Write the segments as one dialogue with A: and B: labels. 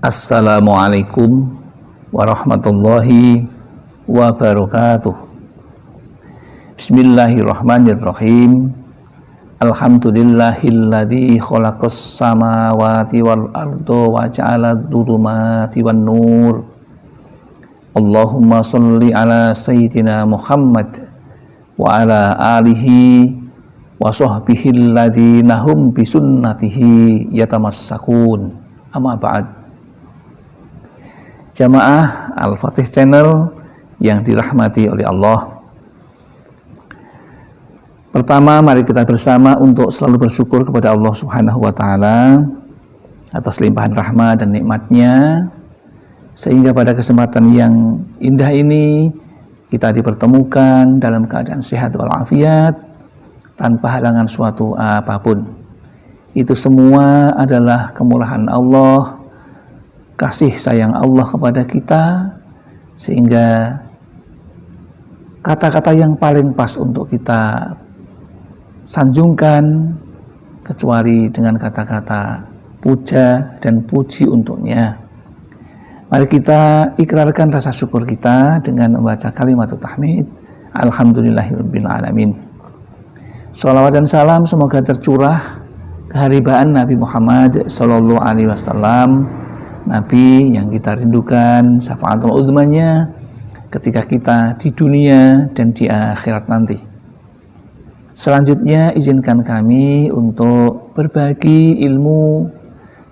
A: Assalamualaikum warahmatullahi wabarakatuh. Bismillahirrahmanirrahim. Alhamdulillahilladzi khalaqas samawati wal arda wa ja'ala adh-dhulumati wan nur. Allahumma sholli ala sayyidina Muhammad wa ala alihi wa sahbihi alladzina hum bi sunnatihi yatamassakun. Amma ba'd. Jamaah Al-Fatih Channel yang dirahmati oleh Allah. Pertama, mari kita bersama untuk selalu bersyukur kepada Allah Subhanahu wa Ta'ala atas limpahan rahmat dan nikmatnya, sehingga pada kesempatan yang indah ini kita dipertemukan dalam keadaan sehat walafiat tanpa halangan suatu apapun. Itu semua adalah kemurahan Allah, kasih sayang Allah kepada kita, sehingga kata-kata yang paling pas untuk kita sanjungkan kecuali dengan kata-kata puja dan puji untuknya. Mari kita ikrarkan rasa syukur kita dengan membaca kalimat tahmid. Alhamdulillahirabbil alamin. Shalawat dan salam semoga tercurah keharibaan Nabi Muhammad sallallahu alaihi wasallam, Nabi yang kita rindukan syafaatul uzmanya ketika kita di dunia dan di akhirat nanti. Selanjutnya izinkan kami untuk berbagi ilmu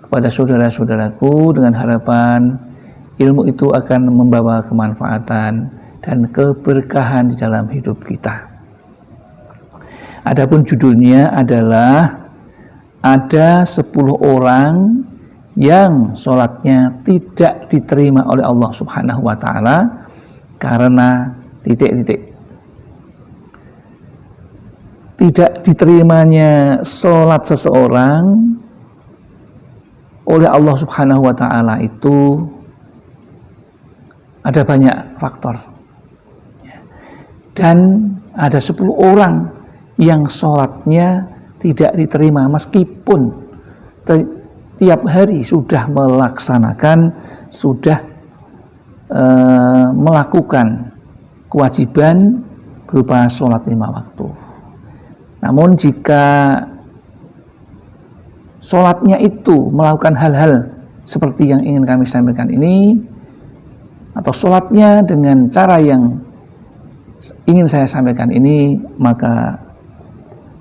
A: kepada saudara-saudaraku dengan harapan ilmu itu akan membawa kemanfaatan dan keberkahan di dalam hidup kita. Adapun judulnya adalah ada 10 orang yang sholatnya tidak diterima oleh Allah Subhanahu wa Ta'ala karena titik-titik. Tidak diterimanya sholat seseorang oleh Allah Subhanahu wa Ta'ala itu ada banyak faktor, dan ada 10 orang yang sholatnya tidak diterima meskipun tiap hari sudah melaksanakan, sudah melakukan kewajiban berupa sholat 5 waktu. Namun jika sholatnya itu melakukan hal-hal seperti yang ingin kami sampaikan ini, atau sholatnya dengan cara yang ingin saya sampaikan ini, maka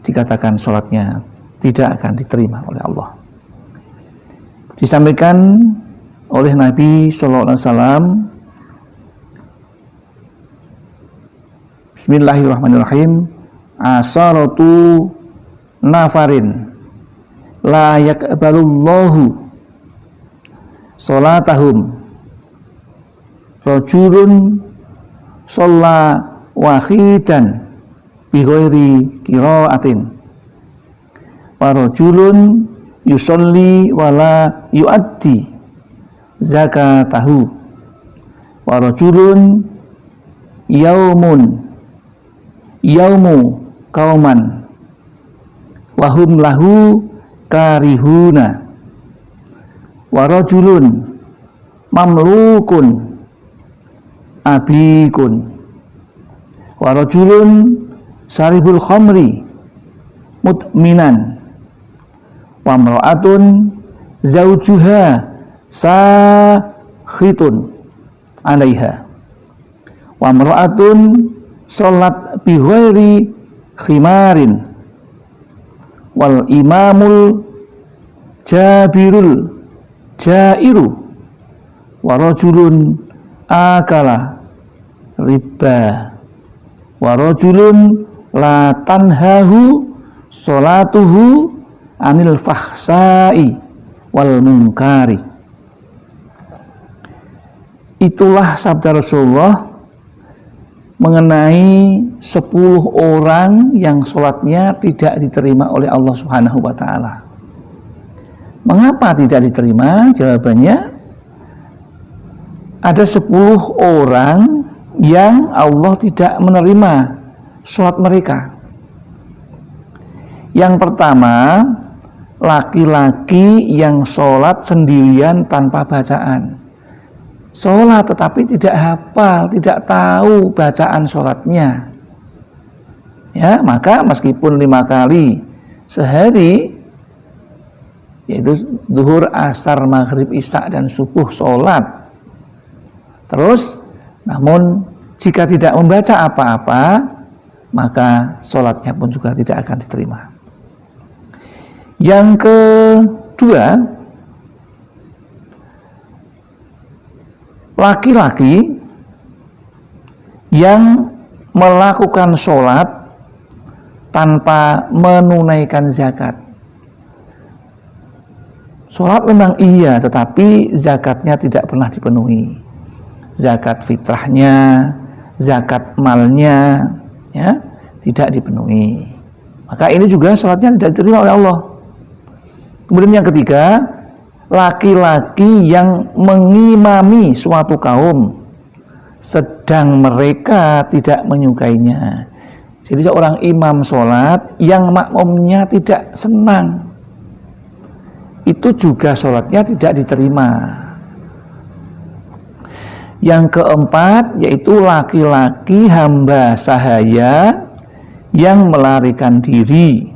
A: dikatakan sholatnya tidak akan diterima oleh Allah. Disampaikan oleh Nabi Sallallahu Alaihi Wasallam, Bismillahirrahmanirrahim, asaratu nafarin la yakbalullahu sholatahum rajulun sholla wahidan bighairi qiraatin wa rajulun yusolli wala yuaddi zakatahu wa rajulun yaumu kauman wahum lahu karihuna wa rajulun mamlukun abikun wa rajulun saribul khamri mutminan wa mra'atun zaujuha sakhitun alaiha wa mra'atun sholat bi ghairi khimarin wal imamul jairu wa rajulun akala riba wa rajulun la tanhahu sholatuhu anil fahsai wal munkari. Itulah sabda Rasulullah mengenai 10 orang yang sholatnya tidak diterima oleh Allah Subhanahu wa Ta'ala. Mengapa tidak diterima? Jawabannya, ada 10 orang yang Allah tidak menerima sholat mereka. Yang pertama, laki-laki yang sholat sendirian tanpa bacaan. Sholat tetapi tidak hafal, tidak tahu bacaan sholatnya. Ya, maka meskipun 5 kali sehari, yaitu zuhur, asar, maghrib, isya, dan subuh sholat, terus namun jika tidak membaca apa-apa, maka sholatnya pun juga tidak akan diterima. Yang kedua, laki-laki yang melakukan sholat tanpa menunaikan zakat. Sholat memang iya, tetapi zakatnya tidak pernah dipenuhi. Zakat fitrahnya, zakat malnya, ya, tidak dipenuhi. Maka ini juga sholatnya tidak diterima oleh Allah. Kemudian yang ketiga, laki-laki yang mengimami suatu kaum sedang mereka tidak menyukainya. Jadi seorang imam sholat yang makmumnya tidak senang, itu juga sholatnya tidak diterima. Yang keempat, yaitu laki-laki hamba sahaya yang melarikan diri.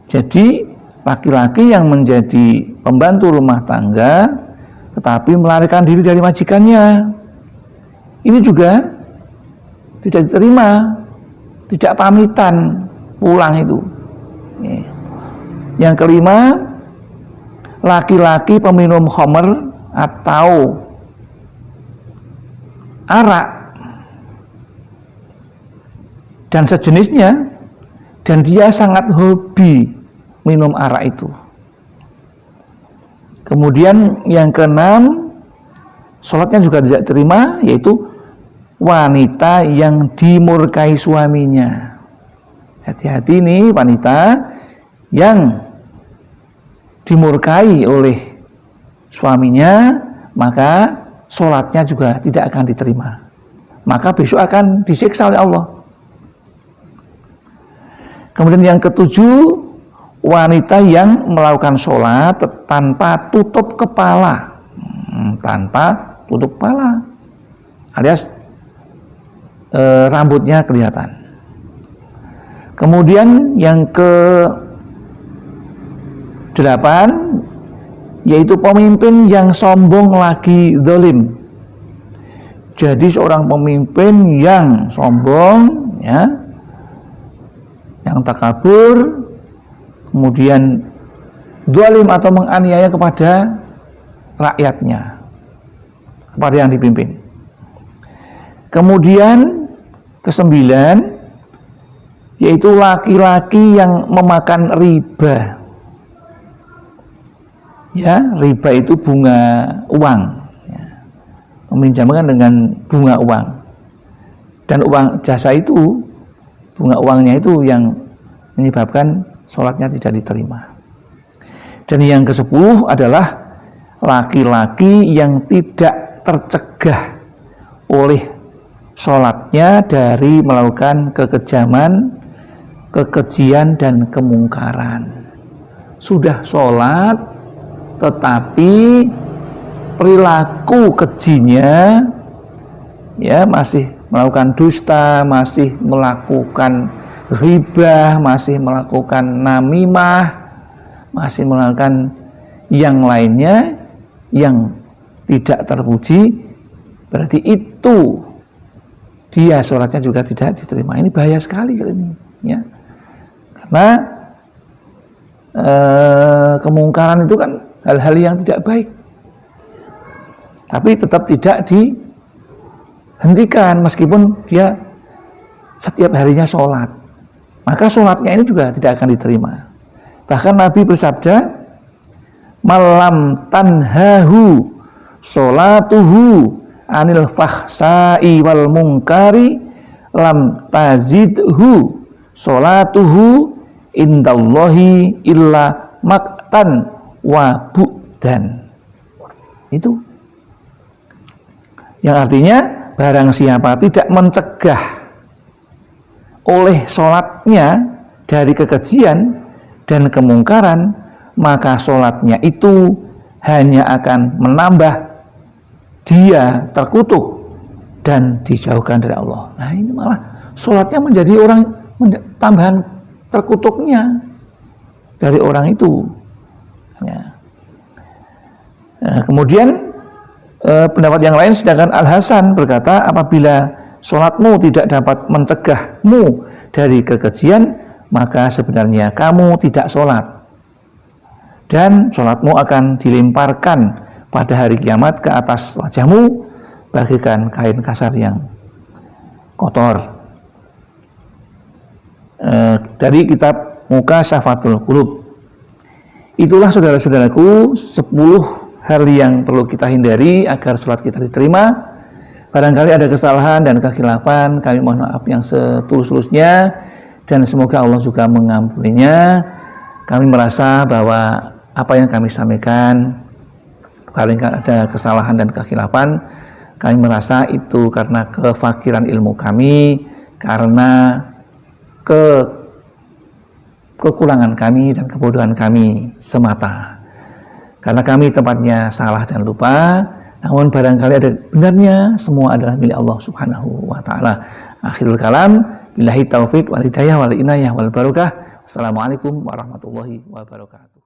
A: Jadi laki-laki yang menjadi pembantu rumah tangga tetapi melarikan diri dari majikannya, ini juga tidak diterima, tidak pamitan pulang itu. Yang kelima, laki-laki peminum khamr atau arak dan sejenisnya, dan dia sangat hobi minum arak itu. Kemudian yang keenam, sholatnya juga tidak terima, yaitu wanita yang dimurkai suaminya. Hati-hati nih wanita yang dimurkai oleh suaminya, maka sholatnya juga tidak akan diterima. Maka besok akan disiksa oleh Allah. Kemudian yang ketujuh, wanita yang melakukan sholat tanpa tutup kepala, alias rambutnya kelihatan. Kemudian yang ke-8, yaitu pemimpin yang sombong lagi zalim. Jadi seorang pemimpin yang sombong, ya, yang takabur, kemudian zalim atau menganiaya kepada rakyatnya, kepada yang dipimpin. Kemudian ke-9, yaitu laki-laki yang memakan riba. Ya, riba itu bunga uang, ya, meminjamkan dengan bunga uang, dan uang jasa itu, bunga uangnya itu yang menyebabkan sholatnya tidak diterima. Dan yang ke-10 adalah laki-laki yang tidak tercegah oleh sholatnya dari melakukan kekejaman, kekejian, dan kemungkaran. Sudah sholat tetapi perilaku kejinya, ya, masih melakukan dusta, masih melakukan riba, masih melakukan namimah, masih melakukan yang lainnya yang tidak terpuji, berarti itu dia sholatnya juga tidak diterima. Ini bahaya sekali kali ini, ya, karena kemungkaran itu kan hal-hal yang tidak baik, tapi tetap tidak dihentikan meskipun dia setiap harinya sholat, maka sholatnya ini juga tidak akan diterima. Bahkan Nabi bersabda, malam tanhahu sholatuhu anil fahsai wal munkari lam tazidhu sholatuhu indallahi illa maktan wa bu'dan. Itu yang artinya barang siapa tidak mencegah oleh sholatnya dari kekejian, dan kemungkaran, maka sholatnya itu hanya akan menambah dia terkutuk dan dijauhkan dari Allah. Nah, ini malah sholatnya menjadi tambahan terkutuknya dari orang itu. Ya. Nah, kemudian pendapat yang lain, sedangkan Al-Hasan berkata, apabila sholatmu tidak dapat mencegahmu dari kekejian, maka sebenarnya kamu tidak sholat, dan sholatmu akan dilemparkan pada hari kiamat ke atas wajahmu bagaikan kain kasar yang kotor. Dari kitab Mukashafatul Qulub. Itulah saudara-saudaraku 10 hal yang perlu kita hindari agar sholat kita diterima. Barangkali ada kesalahan dan kekhilafan, kami mohon maaf yang setulus-tulusnya, dan semoga Allah juga mengampuninya. Kami merasa bahwa apa yang kami sampaikan paling ada kesalahan dan kekhilafan, kami merasa itu karena kefakiran ilmu kami, karena kekurangan kami dan kebodohan kami semata. Karena kami tempatnya salah dan lupa, namun barangkali ada benarnya, semua adalah milik Allah Subhanahu wa taala. Akhirul kalam, billahi taufik wal hidayah wal inayah wal barakah. Wassalamualaikum warahmatullahi wabarakatuh.